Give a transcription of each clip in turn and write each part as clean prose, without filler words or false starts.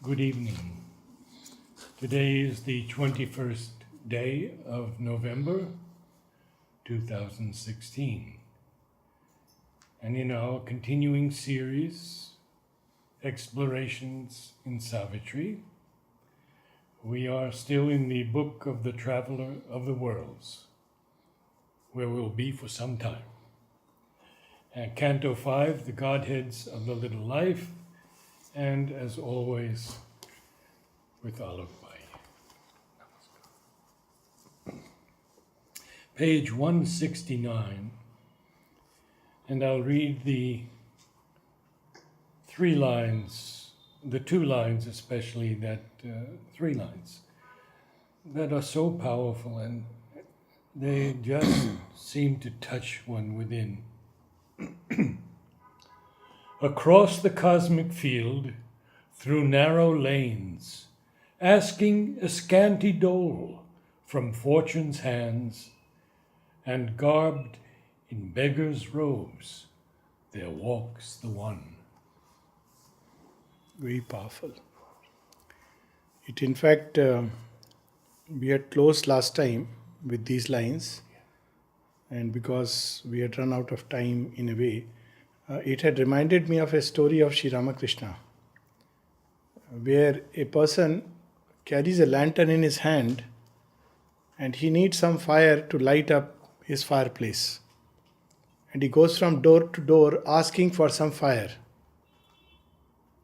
Good evening. Today is the 21st day of November 2016. And in our continuing series, Explorations in Savitri, we are still in the book of the Traveler of the Worlds, where we'll be for some time. And Canto 5, the Godheads of the Little Life, and as always, with Alok. Page 169, and I'll read the two lines especially, three lines that are so powerful and they just seem to touch one within. Across the cosmic field, through narrow lanes, asking a scanty dole from fortune's hands, and garbed in beggar's robes, there walks the One. Very powerful. It, in fact, we had closed last time with these lines, and because we had run out of time in a way, it had reminded me of a story of Sri Ramakrishna, where a person carries a lantern in his hand and he needs some fire to light up his fireplace. And he goes from door to door asking for some fire.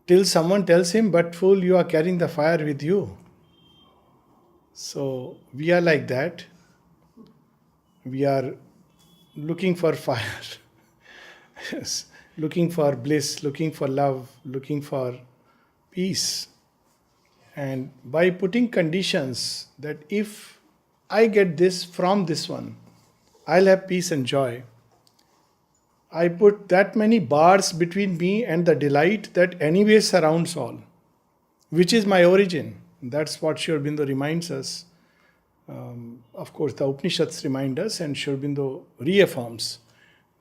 Till someone tells him, "But fool, you are carrying the fire with you." So we are like that. We are looking for fire. Yes. Looking for bliss, looking for love, looking for peace. And by putting conditions that if I get this from this one, I'll have peace and joy, I put that many bars between me and the delight that anyway surrounds all, which is my origin. That's what Sri Aurobindo reminds us. Of course, the Upanishads remind us, and Sri Aurobindo reaffirms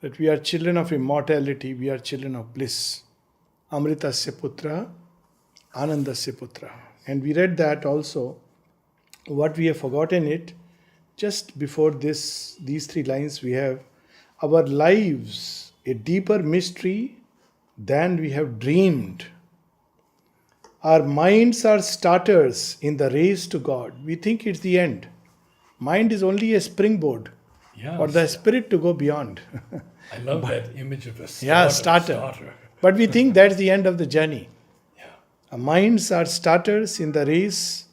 that we are children of immortality, we are children of bliss. Amritasya putra, anandasya putra. And we read that also. What we have forgotten it, just before these three lines we have, our lives, a deeper mystery than we have dreamed. Our minds are starters in the race to God. We think it's the end. Mind is only a springboard for the spirit to go beyond. I love that image of a starter. Yeah, starter. But we think that's the end of the journey. Yeah. Our minds are starters in the race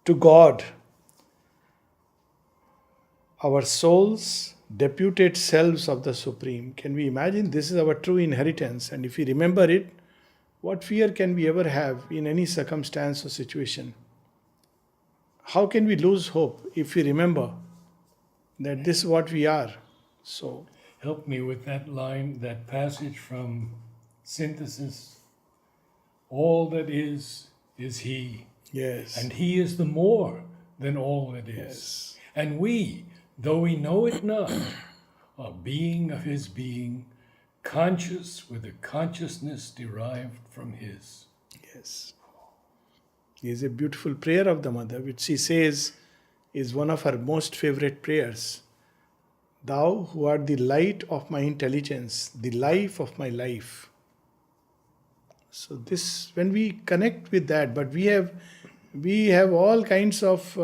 to God. Our souls, deputed selves of the Supreme. Can we imagine? This is our true inheritance. And if we remember it, what fear can we ever have in any circumstance or situation? How can we lose hope if we remember that this is what we are? So, help me with that line, that passage from Synthesis. All that is He. yes. And He is the more than all that is. Yes. And we, though we know it not, are being of His being, conscious with a consciousness derived from His. Yes. Is a beautiful prayer of the Mother, which she says is one of her most favorite prayers. Thou who art the light of my intelligence, the life of my life. So this, when we connect with that, but we have all kinds of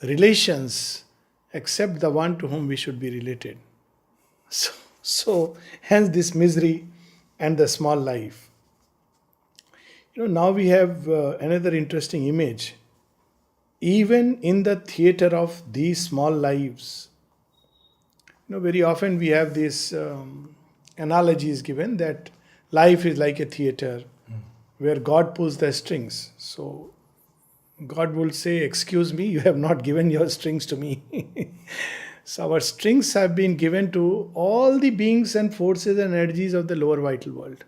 relations except the one to whom we should be related. So hence this misery and the small life. Now we have another interesting image. Even in the theater of these small lives, very often we have these analogies given that life is like a theater where God pulls the strings. So God will say, "Excuse me, you have not given your strings to me." So our strings have been given to all the beings and forces and energies of the lower vital world.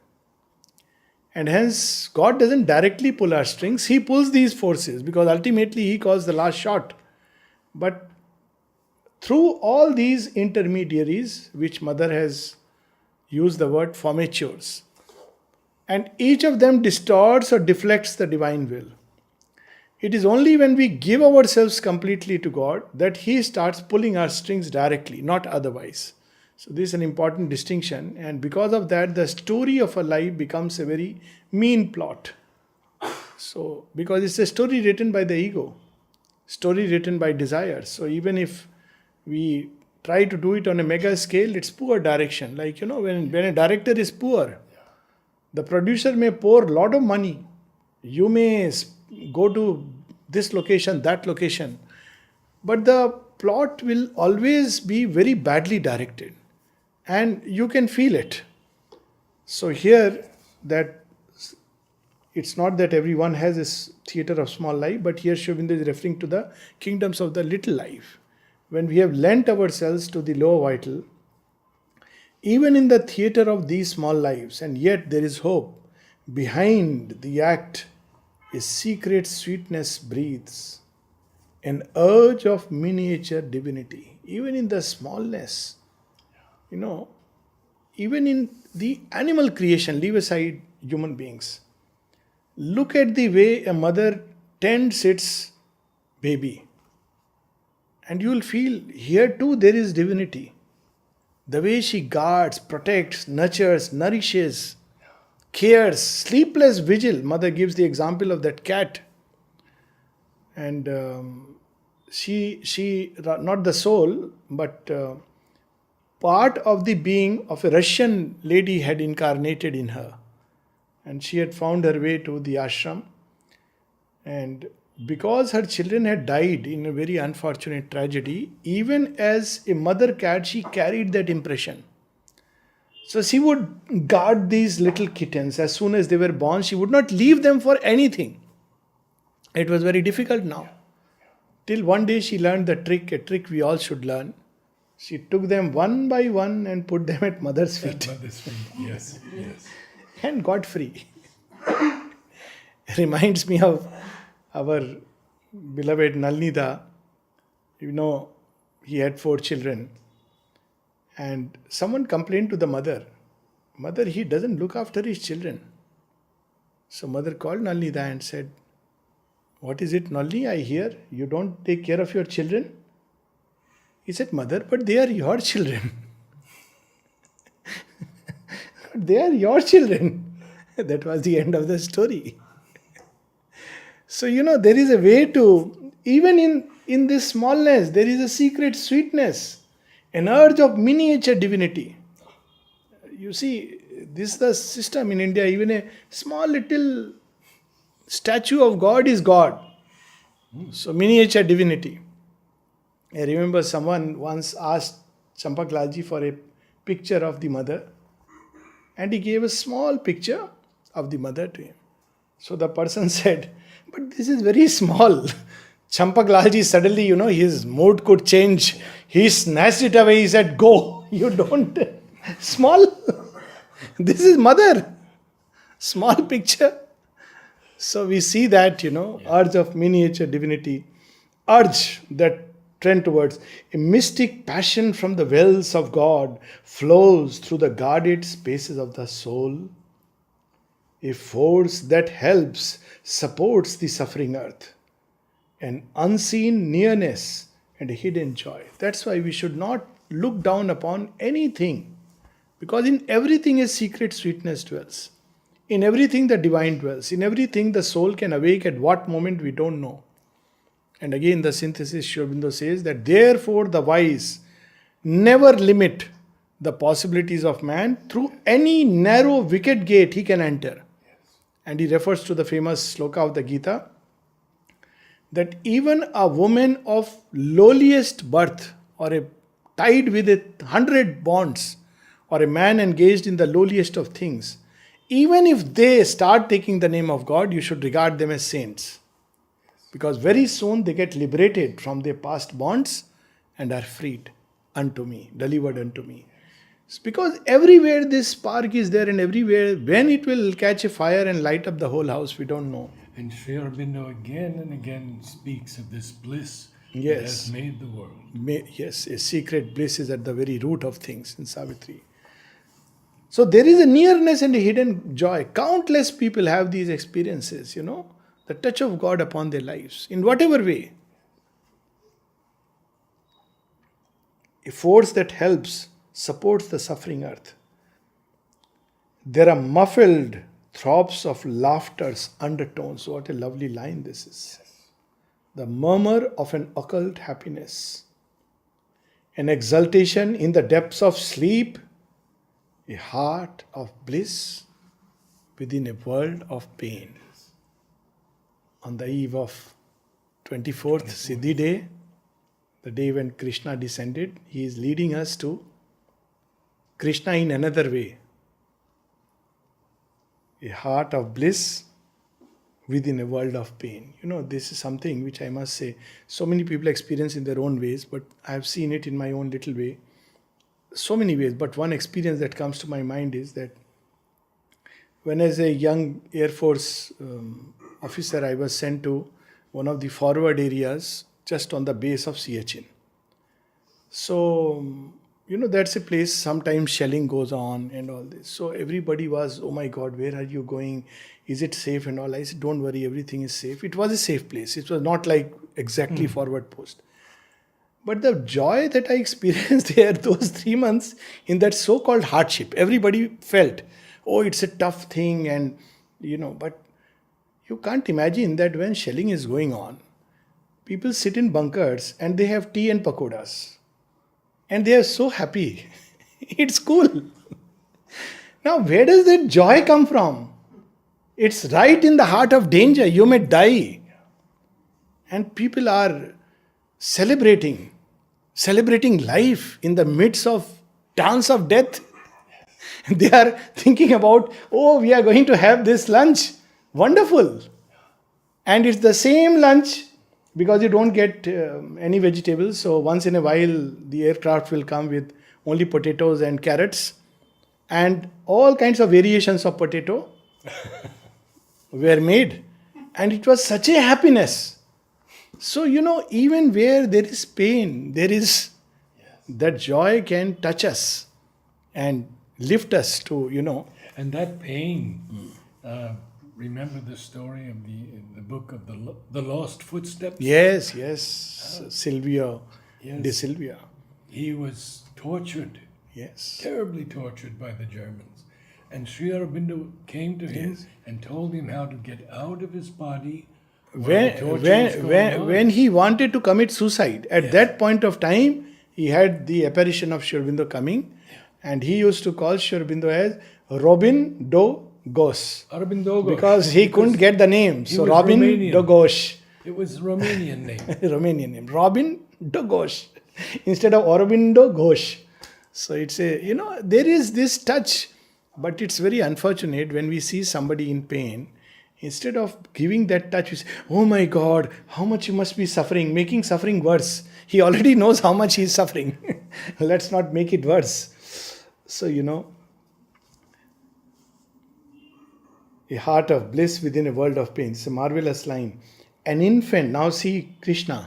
And hence, God doesn't directly pull our strings. He pulls these forces because ultimately He calls the last shot. But through all these intermediaries, which Mother has used the word formatures, And each of them distorts or deflects the divine will. It is only when we give ourselves completely to God that He starts pulling our strings directly, not otherwise. So, this is an important distinction, and because of that, the story of a life becomes a very mean plot. So, because it's a story written by the ego, story written by desire. So, even if we try to do it on a mega scale, it's poor direction. Like, when a director is poor, the producer may pour a lot of money. You may go to this location, that location, but the plot will always be very badly directed, and you can feel it. So here, that it's not that everyone has this theater of small life, but here Sri Aurobindo is referring to the kingdoms of the little life. When we have lent ourselves to the lower vital, even in the theater of these small lives, and yet there is hope. Behind the act, a secret sweetness breathes, an urge of miniature divinity. Even in the smallness, even in the animal creation, leave aside human beings. Look at the way a mother tends its baby, and you will feel here too there is divinity. The way she guards, protects, nurtures, nourishes, cares, sleepless vigil. Mother gives the example of that cat. And she, not the soul, but part of the being of a Russian lady had incarnated in her. And she had found her way to the ashram. And because her children had died in a very unfortunate tragedy, even as a mother cat, she carried that impression. So she would guard these little kittens. As soon as they were born, she would not leave them for anything. It was very difficult now. Till one day she learned the trick, a trick we all should learn. She took them one by one and put them at mother's feet. At mother's feet, yes. And got free. Reminds me of our beloved Nalnida. He had 4 children. And someone complained to the mother, "Mother, he doesn't look after his children." So mother called Nalnida and said, "What is it, Nalni? I hear you don't take care of your children." He said, "Mother, but they are your children." They are your children. That was the end of the story. So, there is a way to, even in this smallness, there is a secret sweetness, an urge of miniature divinity. You see, this is the system in India. Even a small little statue of God is God. So, miniature divinity. I remember someone once asked Champaklaji for a picture of the mother, and he gave a small picture of the mother to him. So the person said, "But this is very small." Champaklaji suddenly, his mood could change. He snatched it away. He said, "Go, you don't. Small. This is mother. Small picture." So we see that, urge of miniature divinity, urge that trend towards a mystic passion from the wells of God flows through the guarded spaces of the soul. A force that helps, supports the suffering earth. An unseen nearness and a hidden joy. That's why we should not look down upon anything. Because in everything a secret sweetness dwells. In everything the divine dwells. In everything the soul can awake at what moment we don't know. And again the synthesis, Sri Aurobindo says that therefore the wise never limit the possibilities of man through any narrow wicket gate he can enter. And he refers to the famous sloka of the Gita, that even a woman of lowliest birth, or a tied with 100 bonds, or a man engaged in the lowliest of things, even if they start taking the name of God, you should regard them as saints. Because very soon they get liberated from their past bonds and are freed unto me, delivered unto me. It's because everywhere this spark is there, and everywhere, when it will catch a fire and light up the whole house, we don't know. And Sri Aurobindo again and again speaks of this bliss that Yes. has made the world. Yes, a secret bliss is at the very root of things in Savitri. So there is a nearness and a hidden joy. Countless people have these experiences, the touch of God upon their lives, in whatever way. A force that helps, supports the suffering earth. There are muffled throbs of laughter's undertones. What a lovely line this is. The murmur of an occult happiness. An exultation in the depths of sleep. A heart of bliss within a world of pain. On the eve of 24th Siddhi Day, the day when Krishna descended, he is leading us to Krishna in another way. A heart of bliss within a world of pain. This is something which I must say, so many people experience in their own ways, but I have seen it in my own little way. So many ways, but one experience that comes to my mind is that when as a young Air Force officer, I was sent to one of the forward areas just on the base of Siachen. So, that's a place sometimes shelling goes on and all this. So everybody was, oh my God, where are you going? Is it safe and all? I said, don't worry, everything is safe. It was a safe place. It was not like exactly forward post. But the joy that I experienced there, those 3 months in that so-called hardship, everybody felt, oh, it's a tough thing and, but you can't imagine that when shelling is going on, people sit in bunkers and they have tea and pakoras. And they are so happy. It's cool. Now, where does that joy come from? It's right in the heart of danger. You may die. And people are celebrating life in the midst of dance of death. They are thinking about, oh, we are going to have this lunch. Wonderful. And it's the same lunch because you don't get any vegetables. So once in a while, the aircraft will come with only potatoes and carrots. And all kinds of variations of potato were made. And it was such a happiness. So, even where there is pain, there is that joy can touch us and lift us to, And that pain, remember the story of the book of the Lost Footsteps? Yes. Sylvia, Yes. de Sylvia. He was tortured, Yes. terribly tortured by the Germans. And Sri Aurobindo came to him Yes. and told him how to get out of his body. while the torture was going on. When he wanted to commit suicide, at that point of time, he had the apparition of Sri Aurobindo coming, and he used to call Sri Aurobindo as Robin do Ghosh, Aurobindo Ghosh. because he couldn't get the name. So was Robin Romanian. do Ghosh, It was Romanian name. Romanian name, Robin do Ghosh, instead of Aurobindo Ghosh. So it's there is this touch, but it's very unfortunate when we see somebody in pain. Instead of giving that touch, we say, oh my God, how much you must be suffering, making suffering worse. He already knows how much he is suffering. Let's not make it worse. So, a heart of bliss within a world of pain. It's a marvelous line. An infant, now see Krishna,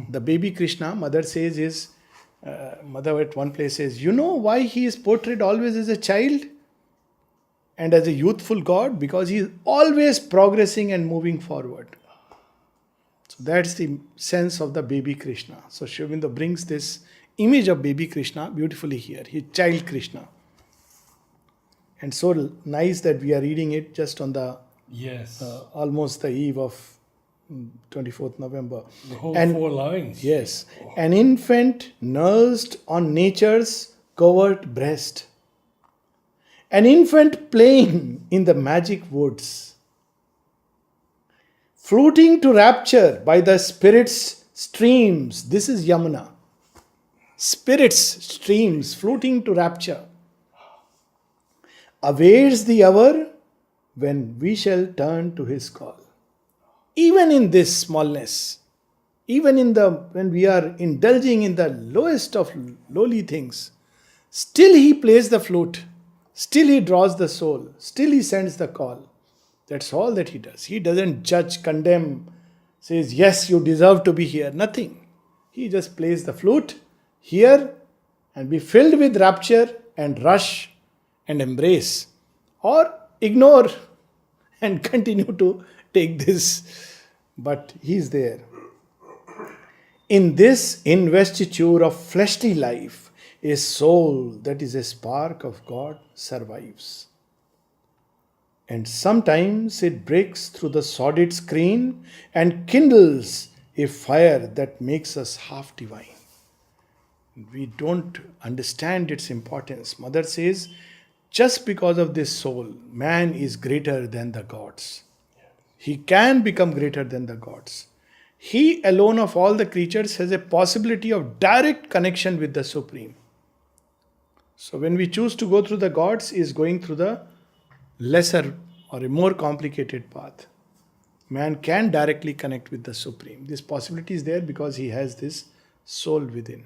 the baby Krishna, mother says mother at one place says, you know why he is portrayed always as a child? And as a youthful God, because he is always progressing and moving forward. So that's the sense of the baby Krishna. So Sri Aurobindo brings this image of baby Krishna beautifully here. He child Krishna. And so nice that we are reading it just on the Yes. almost the eve of 24th November. The whole And 4 lines. yes, an infant nursed on nature's covert breast. An infant playing in the magic woods, fluting to rapture by the spirit's streams. This is Yamuna. Spirit's streams fluting to rapture. Awaits the hour when we shall turn to his call. Even in this smallness, even when we are indulging in the lowest of lowly things, still he plays the flute. Still he draws the soul. Still he sends the call. That's all that he does. He doesn't judge, condemn, says, yes, you deserve to be here. Nothing. He just plays the flute, hear, and be filled with rapture and rush and embrace, or ignore and continue to take this. But He's there. In this investiture of fleshly life, a soul that is a spark of God survives. And sometimes it breaks through the sordid screen and kindles a fire that makes us half divine. We don't understand its importance. Mother says, just because of this soul, man is greater than the gods. He can become greater than the gods. He alone of all the creatures has a possibility of direct connection with the Supreme. So when we choose to go through the gods, is going through the lesser or a more complicated path. Man can directly connect with the Supreme. This possibility is there because he has this soul within.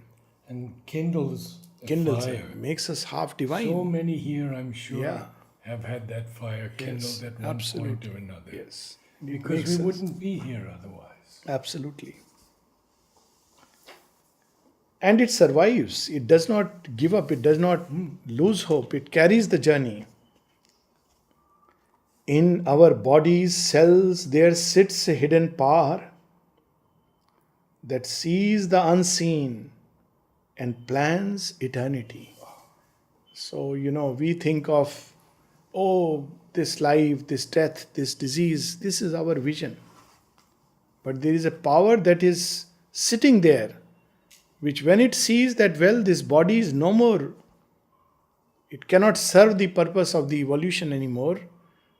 And kindles a Kindles fire. it, makes us half divine. So many here, I'm sure, Yeah. have had that fire kindled Yes, at one absolutely. point or another. Yes. It Because makes we us- wouldn't be here otherwise. Absolutely. And it survives. It does not give up. It does not lose hope. It carries the journey. In our body's cells, there sits a hidden power that sees the unseen and plans eternity. So, we think of, oh, this life, this death, this disease, this is our vision. But there is a power that is sitting there, which when it sees that, well, this body is no more, it cannot serve the purpose of the evolution anymore,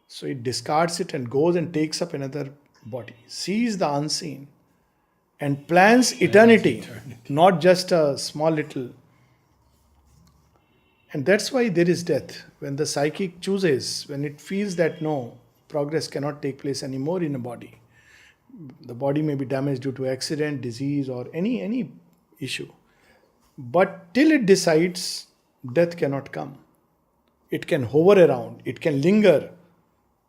so it discards it and goes and takes up another body, sees the unseen, and plans eternity, not just a small little. And that's why there is death. When the psychic chooses, when it feels that no, progress cannot take place anymore in a body. The body may be damaged due to accident, disease, or any issue. But till it decides, death cannot come. It can hover around, it can linger,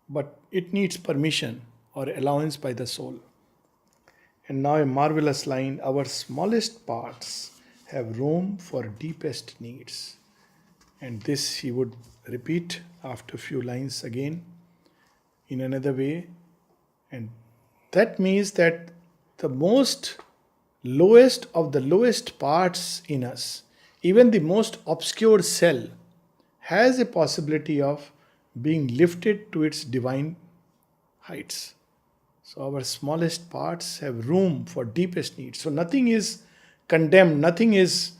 but it needs permission or allowance by the soul. And now a marvelous line, our smallest parts have room for deepest needs. And this he would repeat after a few lines again in another way. And that means that the most lowest of the lowest parts in us, even the most obscure cell, has a possibility of being lifted to its divine heights. So our smallest parts have room for deepest needs. So nothing is condemned, nothing is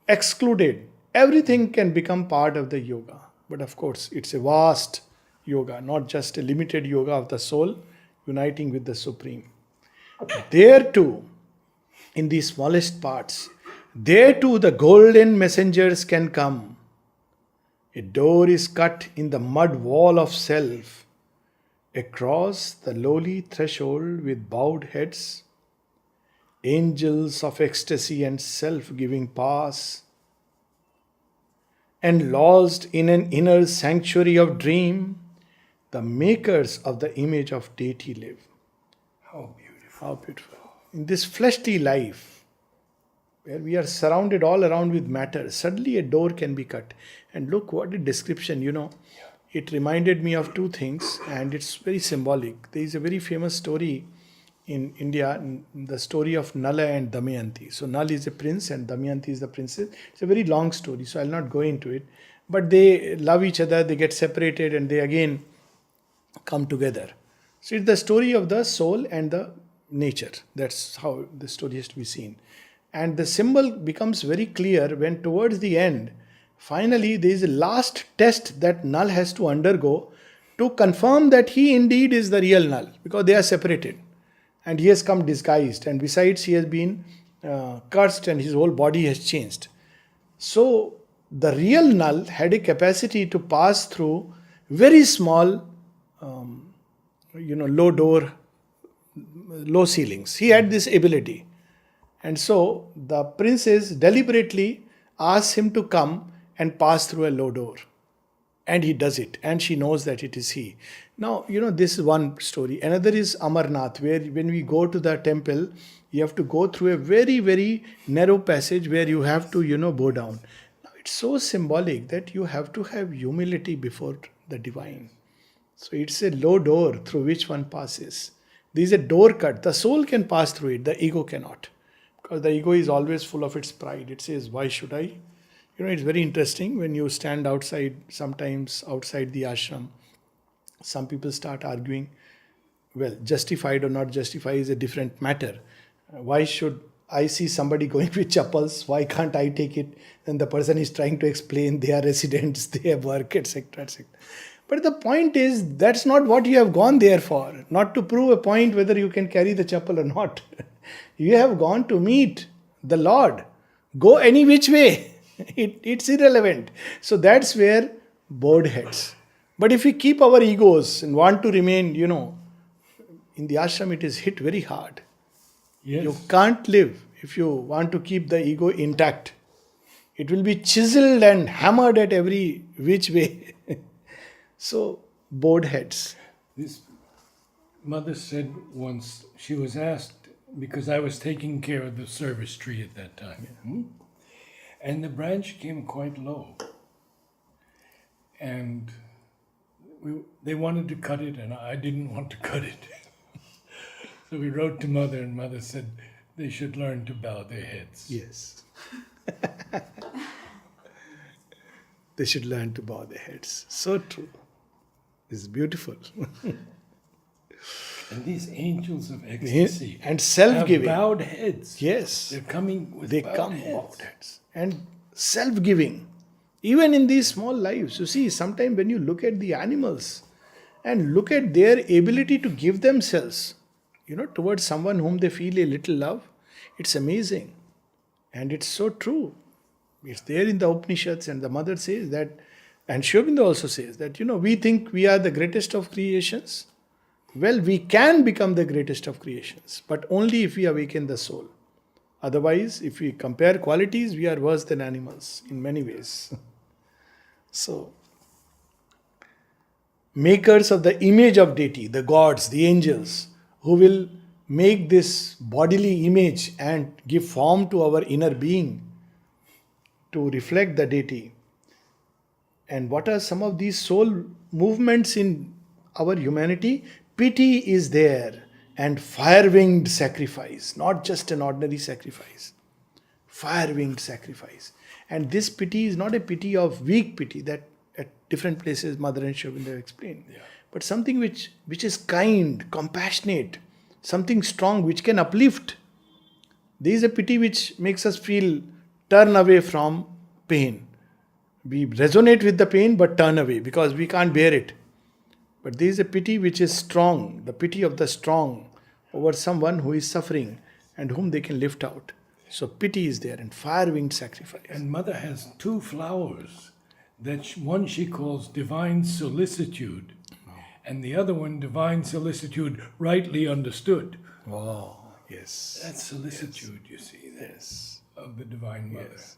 excluded. Everything can become part of the yoga. But of course, it's a vast yoga, not just a limited yoga of the soul uniting with the Supreme. There too, in the smallest parts, there too the golden messengers can come. A door is cut in the mud wall of self. Across the lowly threshold with bowed heads, angels of ecstasy and self-giving pass, and lodged in an inner sanctuary of dream, the makers of the image of deity live. How beautiful. How beautiful. In this fleshly life, where we are surrounded all around with matter, suddenly a door can be cut. And look what a description, It reminded me of two things, and it's very symbolic. There is a very famous story in India, the story of Nala and Damayanti. So Nal is a prince and Damayanti is the princess. It's a very long story, so I'll not go into it. But they love each other, they get separated, and they again come together. So it's the story of the soul and the nature. That's how the story has to be seen. And the symbol becomes very clear when towards the end, finally there is a last test that Nal has to undergo to confirm that he indeed is the real Nal, because they are separated. And he has come disguised, and besides he has been cursed and his whole body has changed. So the real Nal had a capacity to pass through very small, low door, low ceilings. He had this ability. And so the princess deliberately asks him to come and pass through a low door. And he does it. And she knows that it is he. Now, this is one story. Another is Amarnath, where when we go to the temple, you have to go through a very, very narrow passage where you have to, bow down. Now, it's so symbolic that you have to have humility before the divine. So it's a low door through which one passes. There is a door cut. The soul can pass through it, the ego cannot. Because the ego is always full of its pride. It says, why should I? It's very interesting when you stand outside, sometimes outside the ashram, some people start arguing. Well, justified or not justified is a different matter. Why should I see somebody going with chappals? Why can't I take it? Then the person is trying to explain they are residents, they have work, etc., etc. But the point is, that's not what you have gone there for. Not to prove a point whether you can carry the chappal or not. You have gone to meet the Lord. Go any which way. It's irrelevant. So that's where bored heads. But if we keep our egos and want to remain, in the ashram it is hit very hard. Yes. You can't live if you want to keep the ego intact. It will be chiseled and hammered at every which way. So, bored heads. This mother said once, she was asked, because I was taking care of the service tree at that time, and the branch came quite low. And they wanted to cut it, and I didn't want to cut it. So we wrote to Mother, and Mother said they should learn to bow their heads. Yes. They should learn to bow their heads. So true. It's beautiful. And these angels of ecstasy and self-giving. have bowed heads. Yes. They're coming with bowed heads. And self-giving. Even in these small lives. You see, sometimes when you look at the animals and look at their ability to give themselves, towards someone whom they feel a little love, it's amazing. And it's so true. It's there in the Upanishads, and the mother says that, and Sri Aurobindo also says that, we think we are the greatest of creations. Well, we can become the greatest of creations, but only if we awaken the soul. Otherwise, if we compare qualities, we are worse than animals in many ways. So, makers of the image of deity, the gods, the angels, who will make this bodily image and give form to our inner being to reflect the deity. And what are some of these soul movements in our humanity? Pity is there, and fire-winged sacrifice, not just an ordinary sacrifice. Fire-winged sacrifice. And this pity is not a pity of weak pity that at different places Mother and Sri Aurobindo have explained. Yeah. But something which is kind, compassionate, something strong which can uplift. There is a pity which makes us turn away from pain. We resonate with the pain but turn away because we can't bear it. But there is a pity which is strong, the pity of the strong over someone who is suffering and whom they can lift out. So pity is there, and fire-winged sacrifice. And Mother has two flowers. One she calls divine solicitude, and the other one divine solicitude rightly understood. Oh, yes. That's solicitude, yes. You see, yes, of the Divine Mother. Yes.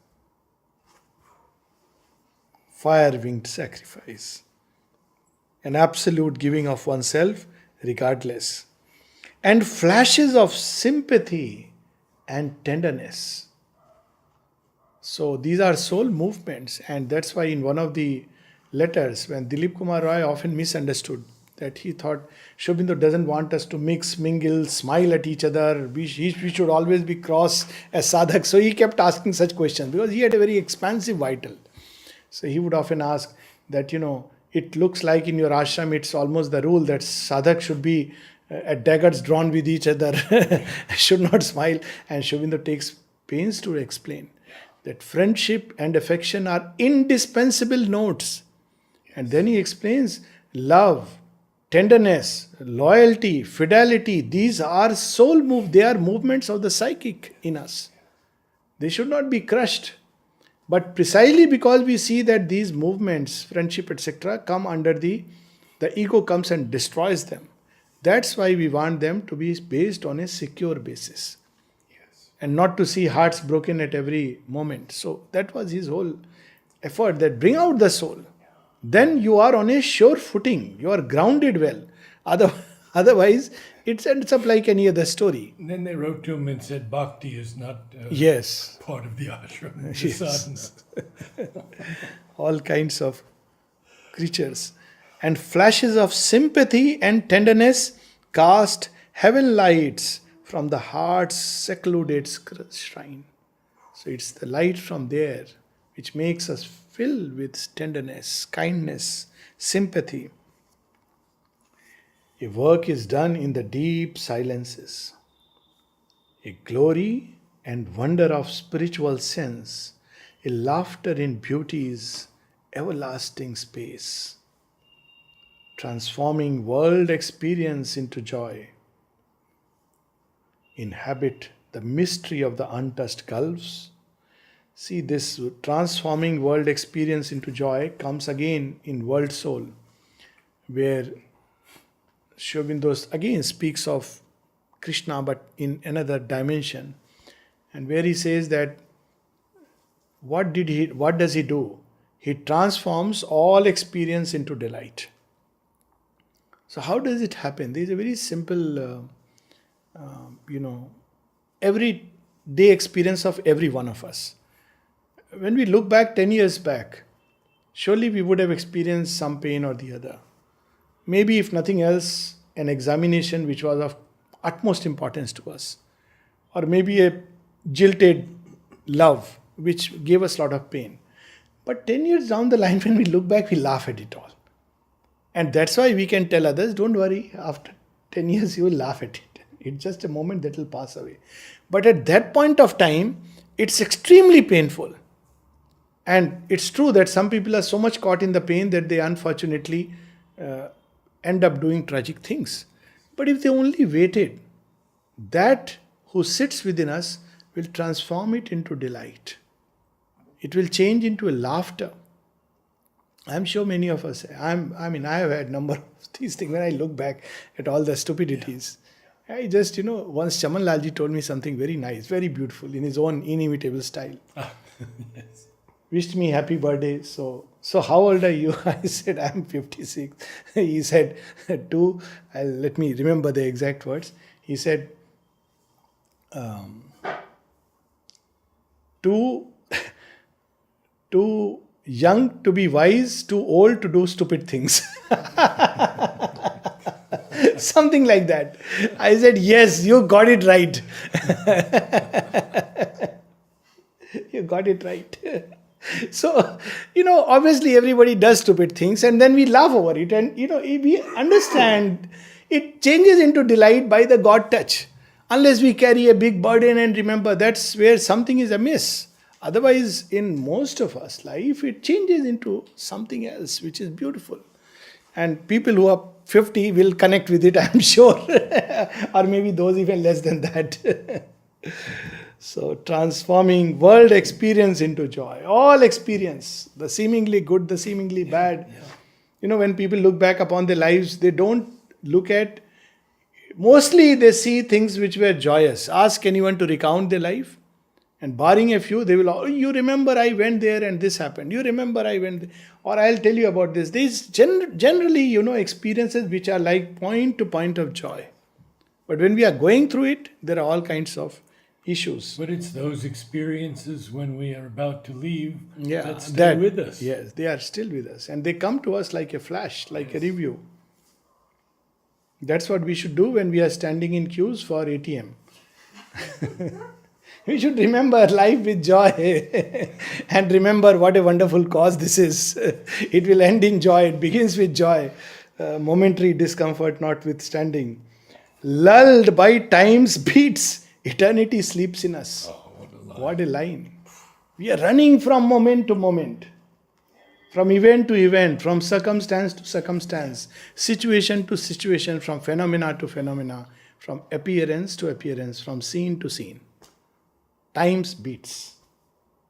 Fire-winged sacrifice. An absolute giving of oneself regardless. And flashes of sympathy and tenderness. So these are soul movements, and that's why in one of the letters, when Dilip Kumar Roy often misunderstood, that he thought Sri Aurobindo doesn't want us to mix, mingle, smile at each other. We should always be cross as sadhak. So he kept asking such questions because he had a very expansive vital. So he would often ask that, it looks like in your ashram, it's almost the rule that sadhak should be at daggers drawn with each other, should not smile. And Sri Aurobindo takes pains to explain that friendship and affection are indispensable notes. And then he explains love, tenderness, loyalty, fidelity. These are they are movements of the psychic in us. They should not be crushed. But precisely because we see that these movements, friendship, etc., come under the ego comes and destroys them. That's why we want them to be based on a secure basis. Yes. And not to see hearts broken at every moment. So that was his whole effort, that bring out the soul. Then you are on a sure footing. You are grounded well. Otherwise, it ends up like any other story. And then they wrote to him and said, Bhakti is not Yes. part of the ashram, the Yes. sadhana. All kinds of creatures. And flashes of sympathy and tenderness cast heaven lights from the heart's secluded shrine. So it's the light from there which makes us fill with tenderness, kindness, sympathy. A work is done in the deep silences. A glory and wonder of spiritual sense, a laughter in beauty's everlasting space, transforming world experience into joy. Inhabit the mystery of the untouched gulfs. See, this transforming world experience into joy comes again in World Soul, where Sri Aurobindo again speaks of Krishna but in another dimension, and where he says that what does he do? He transforms all experience into delight. So how does it happen? There is a very simple everyday experience of every one of us. When we look back 10 years back, surely we would have experienced some pain or the other. Maybe, if nothing else, an examination which was of utmost importance to us. Or maybe a jilted love which gave us a lot of pain. But 10 years down the line, when we look back, we laugh at it all. And that's why we can tell others, don't worry, after 10 years you will laugh at it. It's just a moment that will pass away. But at that point of time, it's extremely painful. And it's true that some people are so much caught in the pain that they unfortunately end up doing tragic things. But if they only waited, that who sits within us will transform it into delight. It will change into a laughter. I'm sure many of us, I have had a number of these things when I look back at all the stupidities. I just, once Chaman Lalji told me something very nice, very beautiful, in his own inimitable style. Yes. Wished me happy birthday. So how old are you? I said, I'm 56. He said, let me remember the exact words. He said, too young to be wise, too old to do stupid things. Something like that. I said, yes, you got it right. You got it right. So, obviously everybody does stupid things and then we laugh over it. And, we understand it changes into delight by the God touch. Unless we carry a big burden and remember that's where something is amiss. Otherwise, in most of us life, it changes into something else, which is beautiful. And people who are 50 will connect with it, I'm sure. Or maybe those even less than that. So, transforming world experience into joy. All experience, the seemingly good, the seemingly bad. Yeah. When people look back upon their lives, they don't look at... Mostly they see things which were joyous. Ask anyone to recount their life. And barring a few, they will, you remember I went there and this happened. You remember I went there. Or I'll tell you about this. These generally, experiences which are like point to point of joy. But when we are going through it, there are all kinds of issues. But it's those experiences when we are about to leave that stay that with us. Yes, they are still with us. And they come to us like a flash, like a review. That's what we should do when we are standing in queues for ATM. We should remember life with joy and remember what a wonderful cause this is. It will end in joy. It begins with joy. Momentary discomfort notwithstanding. Lulled by time's beats, eternity sleeps in us. Oh, what a line. What a line. We are running from moment to moment. From event to event, from circumstance to circumstance, situation to situation, from phenomena to phenomena, from appearance to appearance, from scene to scene. Times beats.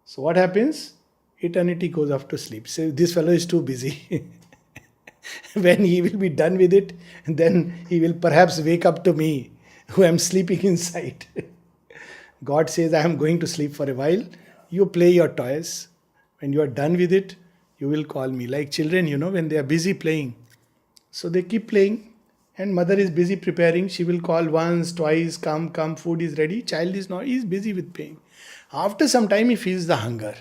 So what happens? Eternity goes off to sleep. So this fellow is too busy. When he will be done with it, then he will perhaps wake up to me, who am sleeping inside. God says, I am going to sleep for a while. You play your toys. When you are done with it, you will call me. Like children, when they are busy playing. So they keep playing. And mother is busy preparing. She will call once, twice, come, come, food is ready. Child is not, he is busy with playing. After some time, he feels the hunger.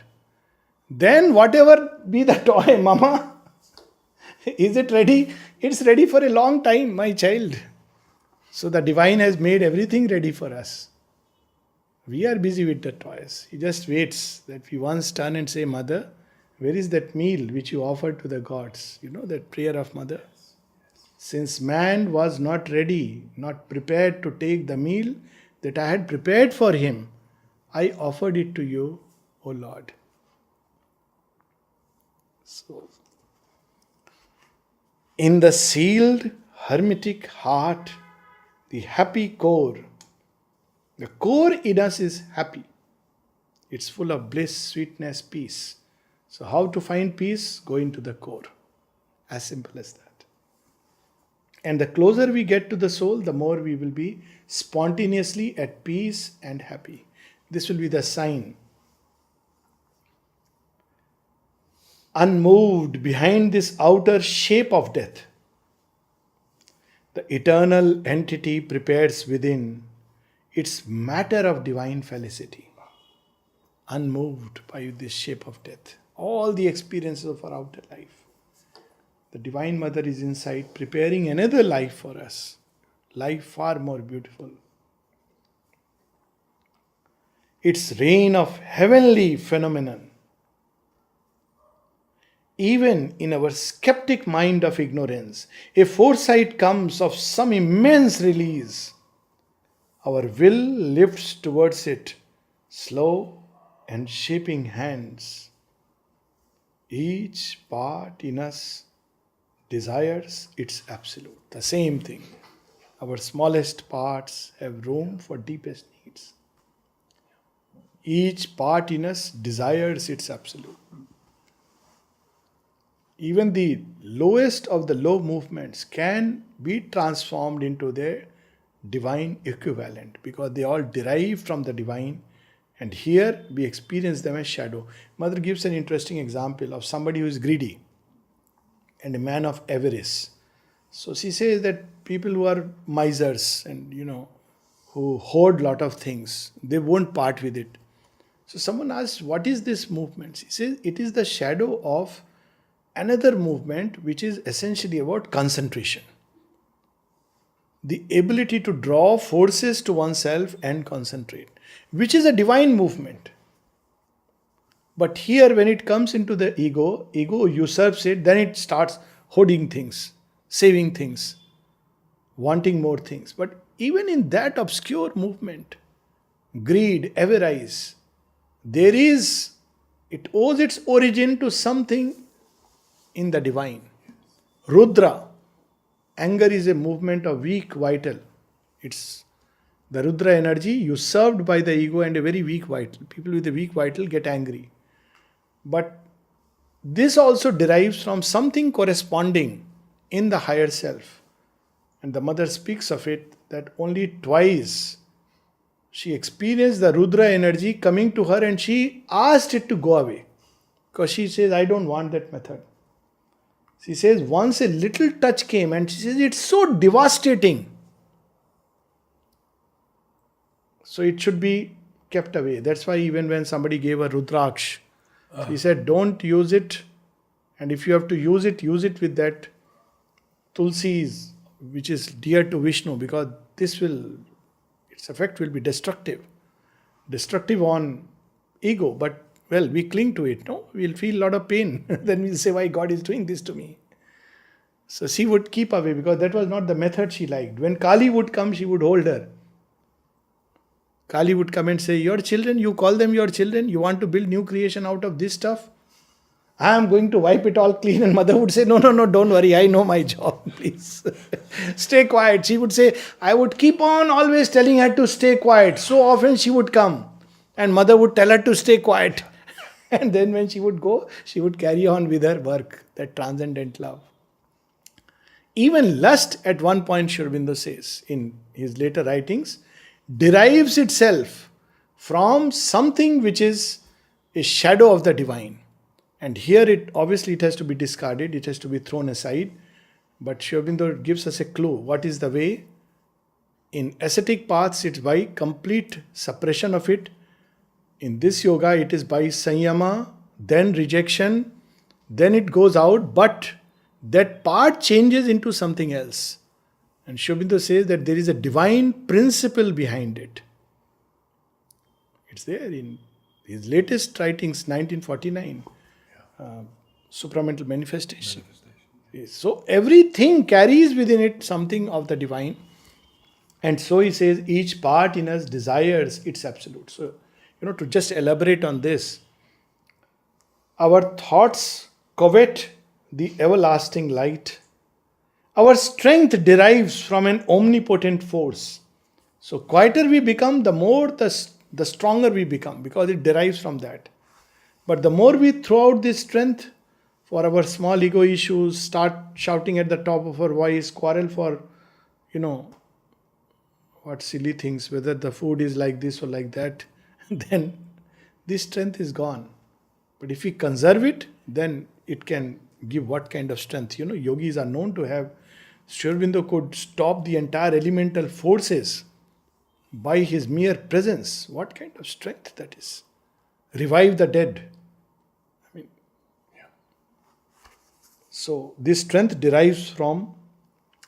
Then, whatever be the toy, mama, is it ready? It's ready for a long time, my child. So, the divine has made everything ready for us. We are busy with the toys. He just waits that we once turn and say, Mother, where is that meal which you offered to the gods? You know that prayer of mother? Since man was not ready, not prepared to take the meal that I had prepared for him, I offered it to you, O Lord. So, in the sealed hermetic heart, the happy core, the core in us is happy. It's full of bliss, sweetness, peace. So, how to find peace? Go into the core. As simple as that. And the closer we get to the soul, the more we will be spontaneously at peace and happy. This will be the sign. Unmoved behind this outer shape of death, the eternal entity prepares within its matter of divine felicity. Unmoved by this shape of death. All the experiences of our outer life. The Divine Mother is inside preparing another life for us. Life far more beautiful. Its reign of heavenly phenomenon. Even in our skeptic mind of ignorance, a foresight comes of some immense release. Our will lifts towards it, slow and shaping hands. Each part in us desires its absolute. The same thing. Our smallest parts have room for deepest needs. Each part in us desires its absolute. Even the lowest of the low movements can be transformed into their divine equivalent because they all derive from the divine, and here we experience them as shadow. Mother gives an interesting example of somebody who is greedy and a man of avarice. So she says that people who are misers and who hoard lot of things, they won't part with it. So someone asks, what is this movement? She says it is the shadow of another movement which is essentially about concentration. The ability to draw forces to oneself and concentrate, which is a divine movement. But here when it comes into the ego usurps it, then it starts hoarding things, saving things, wanting more things. But even in that obscure movement, greed, avarice, it owes its origin to something in the divine. Rudra, anger is a movement of weak vital. It's the Rudra energy usurped by the ego and a very weak vital. People with a weak vital get angry. But this also derives from something corresponding in the higher self. And the mother speaks of it that only twice she experienced the Rudra energy coming to her and she asked it to go away. Because she says, I don't want that method. She says, once a little touch came and she says, it's so devastating. So it should be kept away. That's why even when somebody gave a Rudraksh, he said, don't use it. And if you have to use it with that Tulsi's, which is dear to Vishnu, because its effect will be destructive. Destructive on ego, but well, we cling to it, no? We'll feel a lot of pain. Then we'll say, why God is doing this to me? So she would keep away because that was not the method she liked. When Kali would come, she would hold her. Kali would come and say, your children, you call them your children? You want to build new creation out of this stuff? I am going to wipe it all clean. And mother would say, no, don't worry. I know my job. Please stay quiet. She would say, I would keep on always telling her to stay quiet. So often she would come and mother would tell her to stay quiet. And then when she would go, she would carry on with her work, that transcendent love. Even lust, at one point, Sri Aurobindo says in his later writings, derives itself from something which is a shadow of the divine. And here it has to be discarded, it has to be thrown aside. But Sri Aurobindo gives us a clue. What is the way? In ascetic paths, it's by complete suppression of it. In this yoga, it is by sanyama, then rejection, then it goes out, but that part changes into something else. And Sri Aurobindo says that there is a divine principle behind it. It's there in his latest writings, 1949, Supramental Manifestation. So everything carries within it something of the divine. And so he says each part in us desires its absolute. So, to just elaborate on this, our thoughts covet the everlasting light. Our strength derives from an omnipotent force. So quieter we become, the more the stronger we become, because it derives from that. But the more we throw out this strength for our small ego issues, start shouting at the top of our voice, quarrel for, what silly things, whether the food is like this or like that, then this strength is gone. But if we conserve it, then it can give what kind of strength? Yogis are known to have. Sri Aurobindo could stop the entire elemental forces by his mere presence. What kind of strength that is? Revive the dead. So this strength derives from,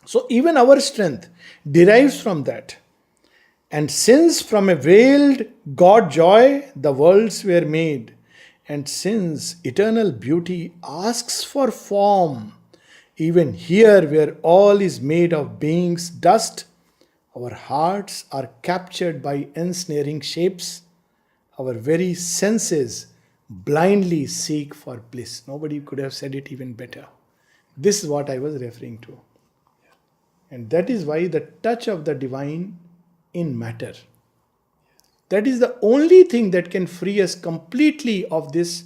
so even our strength derives from that. And since from a veiled God joy the worlds were made, and since eternal beauty asks for form, even here where all is made of being's dust, our hearts are captured by ensnaring shapes. Our very senses blindly seek for bliss. Nobody could have said it even better. This is what I was referring to. And that is why the touch of the divine in matter. That is the only thing that can free us completely of this,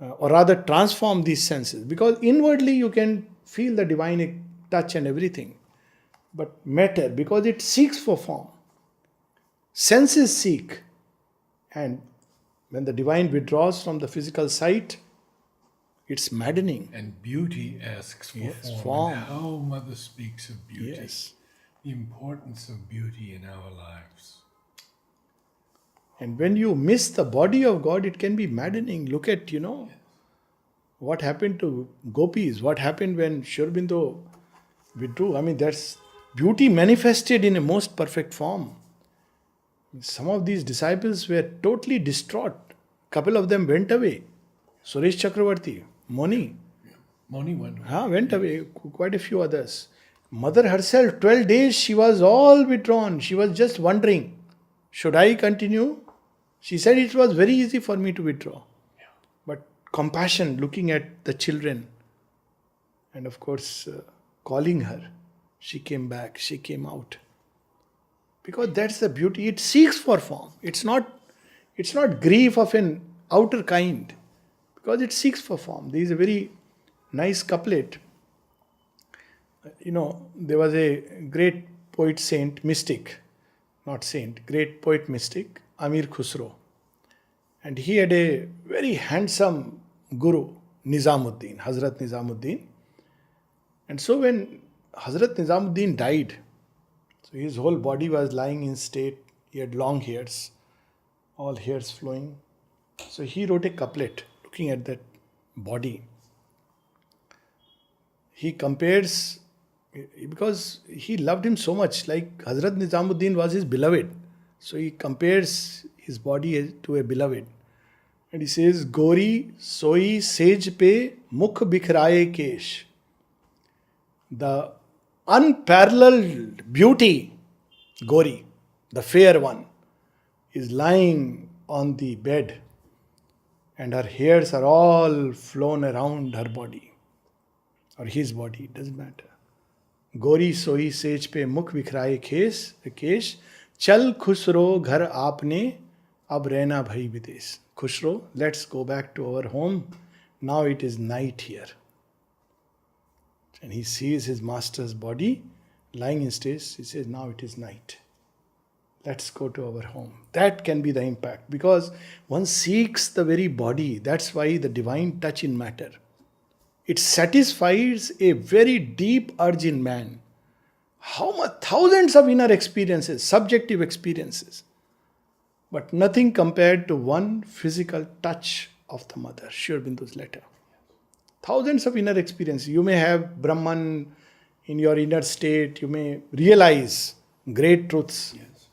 or rather transform these senses. Because inwardly you can feel the divine touch and everything. But matter, because it seeks for form. Senses seek. And when the divine withdraws from the physical sight, it's maddening. And beauty asks for form. And how Mother speaks of beauty. Yes. The importance of beauty in our lives. And when you miss the body of God, it can be maddening. Look at, what happened to gopis, what happened when Sri Aurobindo withdrew. That's beauty manifested in a most perfect form. Some of these disciples were totally distraught. A couple of them went away. Suresh Chakravarti, Moni. Moni went away. Went away. Quite a few others. Mother herself, 12 days, she was all withdrawn. She was just wondering, should I continue? She said it was very easy for me to withdraw. Yeah. But compassion, looking at the children, and of course, calling her, she came back, she came out. Because that's the beauty. It seeks for form. It's not grief of an outer kind. Because it seeks for form. There is a very nice couplet. There was a great poet saint, mystic, not saint, great poet mystic, Amir Khusro. And he had a very handsome guru, Nizamuddin, Hazrat Nizamuddin. And so when Hazrat Nizamuddin died, so his whole body was lying in state, he had long hairs, all hairs flowing. So he wrote a couplet looking at that body. He compares, because he loved him so much, like Hazrat Nizamuddin was his beloved. So he compares his body to a beloved. And he says, Gori soi sej pe mukh bikhraye kesh. The unparalleled beauty, Gori, the fair one, is lying on the bed. And her hairs are all flown around her body. Or his body, it doesn't matter. Gori soi sej pe mukh bikhraye kesh. Chal Khusro ghar aapne, ab rehna bhai videsh. Khusro, let's go back to our home. Now it is night here. And he sees his master's body lying in state. He says, now it is night. Let's go to our home. That can be the impact. Because one seeks the very body. That's why the divine touch in matter. It satisfies a very deep urge in man. How much thousands of inner experiences, subjective experiences, but nothing compared to one physical touch of the mother. Sri Aurobindo's letter. Thousands of inner experiences. You may have Brahman in your inner state. You may realize great truths. Yes.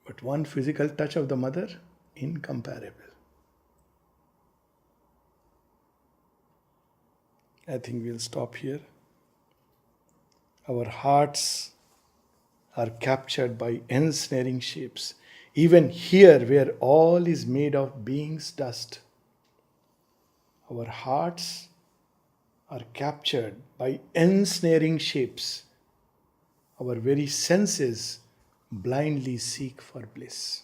But one physical touch of the mother, incomparable. I think we'll stop here. Our hearts are captured by ensnaring shapes. Even here, where all is made of being's dust, our hearts are captured by ensnaring shapes. Our very senses blindly seek for bliss.